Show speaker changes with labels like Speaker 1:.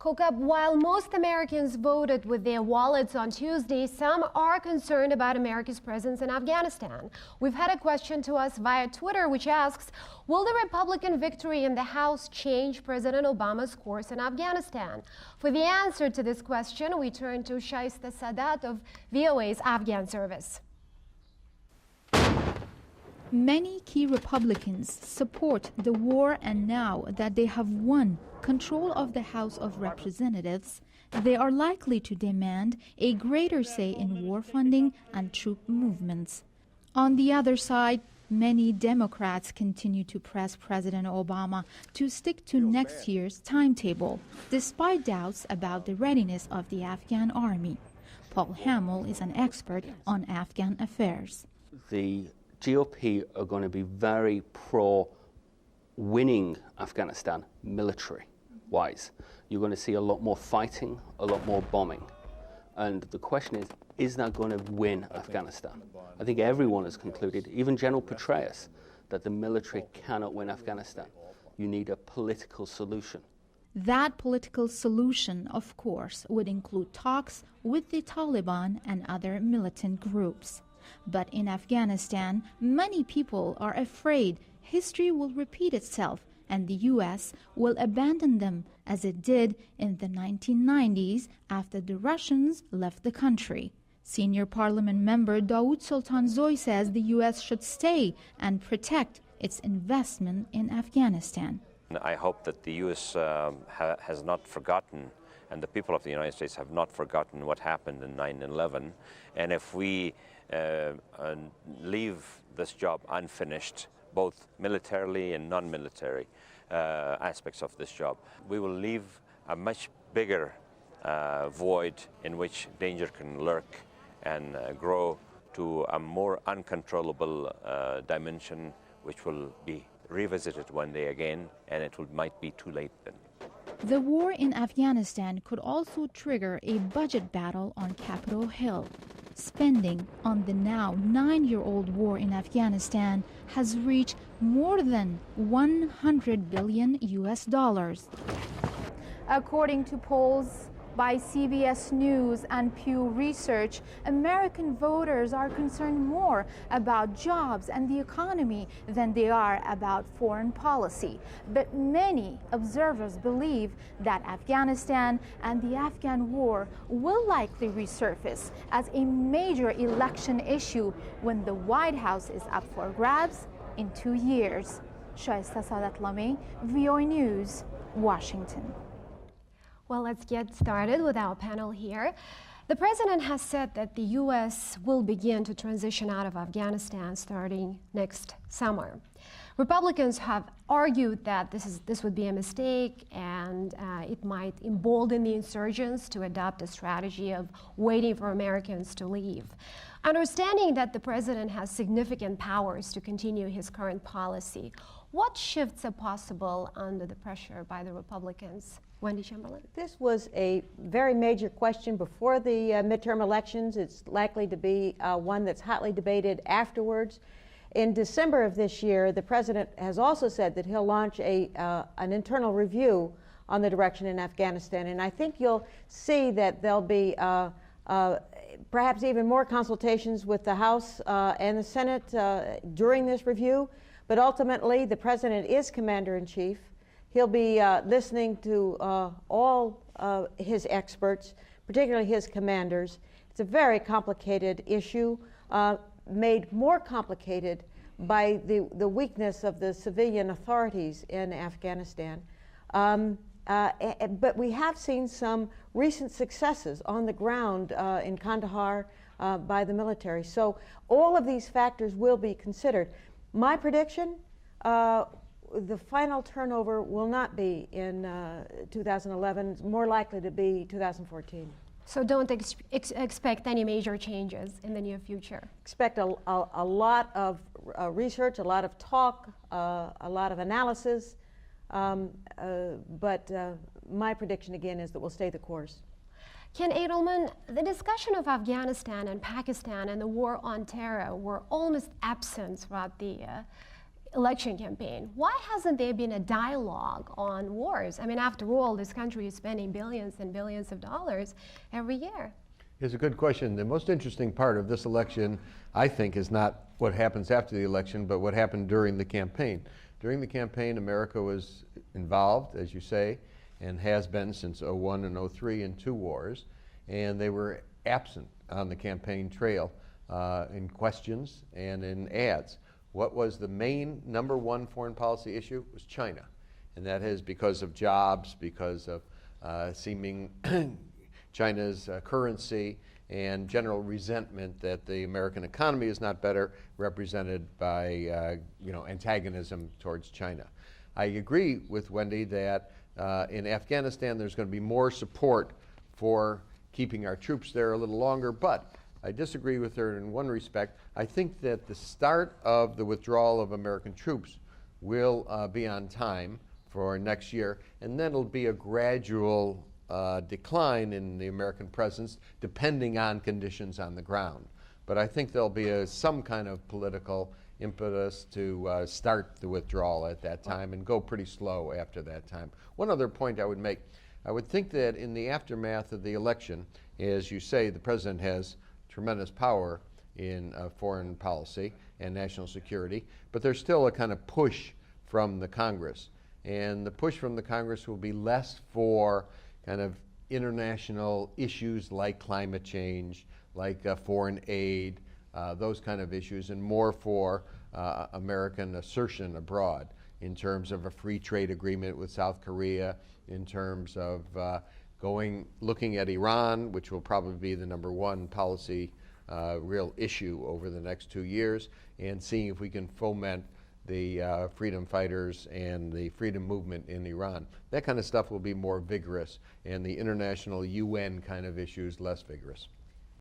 Speaker 1: KOKAB, while most Americans voted with their wallets on Tuesday, some are concerned about America's presence in Afghanistan. We've had a question to us via Twitter which asks, will the Republican victory in the House change President Obama's course in Afghanistan? For the answer to this question, we turn to Scheherazade of VOA's Afghan service.
Speaker 2: Many key Republicans support the war, and now that they have won control of the House of Representatives, they are likely to demand a greater say in war funding and troop movements. On the other side, many Democrats continue to press President Obama to stick to next year's timetable, despite doubts about the readiness of the Afghan army. Paul Hamill is an expert on Afghan affairs.
Speaker 3: The GOP are going to be very pro-winning Afghanistan military-wise. You're going to see a lot more fighting, a lot more bombing. And the question is that going to win Afghanistan? I think everyone has concluded, even General Petraeus, that the military cannot win Afghanistan. You need a political solution.
Speaker 2: That political solution, of course, would include talks with the Taliban and other militant groups. But in Afghanistan, many people are afraid history will repeat itself and the U.S. will abandon them as it did in the 1990s after the Russians left the country. Senior parliament member Dawood Soltanzoy says the U.S. should stay and protect its investment in Afghanistan.
Speaker 4: I hope that the U.S. has not forgotten, and the people of the United States have not forgotten what happened in 9/11. And if we leave this job unfinished, both militarily and non-military aspects of this job, we will leave a much bigger void in which danger can lurk and grow to a more uncontrollable dimension, which will be revisited one day again, and might be too late then.
Speaker 2: The war in Afghanistan could also trigger a budget battle on Capitol Hill. Spending on the now 9-year-old war in Afghanistan has reached more than $100 billion US. According to polls by CBS News and Pew Research, American voters are concerned more about jobs and the economy than they are about foreign policy. But many observers believe that Afghanistan and the Afghan war will likely resurface as a major election issue when the White House is up for grabs in 2 years. Scheherazade, VOA News, Washington.
Speaker 1: Well, let's get started with our panel here. The president has said that the U.S. will begin to transition out of Afghanistan starting next summer. Republicans have argued that this would be a mistake and it might embolden the insurgents to adopt a strategy of waiting for Americans to leave. Understanding that the president has significant powers to continue his current policy, what shifts are possible under the pressure by the Republicans? Wendy, Chamberlin.
Speaker 5: This was a very major question before the midterm elections. It's likely to be one that's hotly debated afterwards. In December of this year, the president has also said that he'll launch an internal review on the direction in Afghanistan. And I think you'll see that there'll be perhaps even more consultations with the House and the Senate during this review. But ultimately, the president is commander-in-chief. He'll be listening to all his experts, particularly his commanders. It's a very complicated issue, made more complicated by the weakness of the civilian authorities in Afghanistan. But we have seen some recent successes on the ground in Kandahar by the military. So all of these factors will be considered. My prediction, the final turnover will not be in 2011. It's more likely to be 2014.
Speaker 1: So don't expect any major changes in the near future?
Speaker 5: Expect a lot of research, a lot of talk, a lot of analysis. But my prediction again is that we'll stay the course.
Speaker 1: Ken Adelman, the discussion of Afghanistan and Pakistan and the war on terror were almost absent throughout the election campaign. Why hasn't there been a dialogue on wars? I mean, after all, this country is spending billions and billions of dollars every year.
Speaker 6: It's a good question. The most interesting part of this election, I think, is not what happens after the election, but what happened during the campaign. During the campaign, America was involved, as you say, and has been since '01 and '03 in 2 wars, and they were absent on the campaign trail in questions and in ads. What was the main #1 foreign policy issue? It was China. And that is because of jobs, because of seeming China's currency, and general resentment that the American economy is not better represented by antagonism towards China. I agree with Wendy that in Afghanistan there's going to be more support for keeping our troops there a little longer, but I disagree with her in one respect. I think that the start of the withdrawal of American troops will be on time for next year, and then it'll be a gradual decline in the American presence depending on conditions on the ground. But I think there'll be some kind of political impetus to start the withdrawal at that time and go pretty slow after that time. One other point I would make, I would think that in the aftermath of the election, as you say, the president has tremendous power in foreign policy and national security, but there's still a kind of push from the Congress. And the push from the Congress will be less for kind of international issues like climate change, like foreign aid, those kind of issues, and more for American assertion abroad in terms of a free trade agreement with South Korea, in terms of looking at Iran, which will probably be the #1 policy real issue over the next 2 years, and seeing if we can foment the freedom fighters and the freedom movement in Iran. That kind of stuff will be more vigorous, and the international UN kind of issues less vigorous.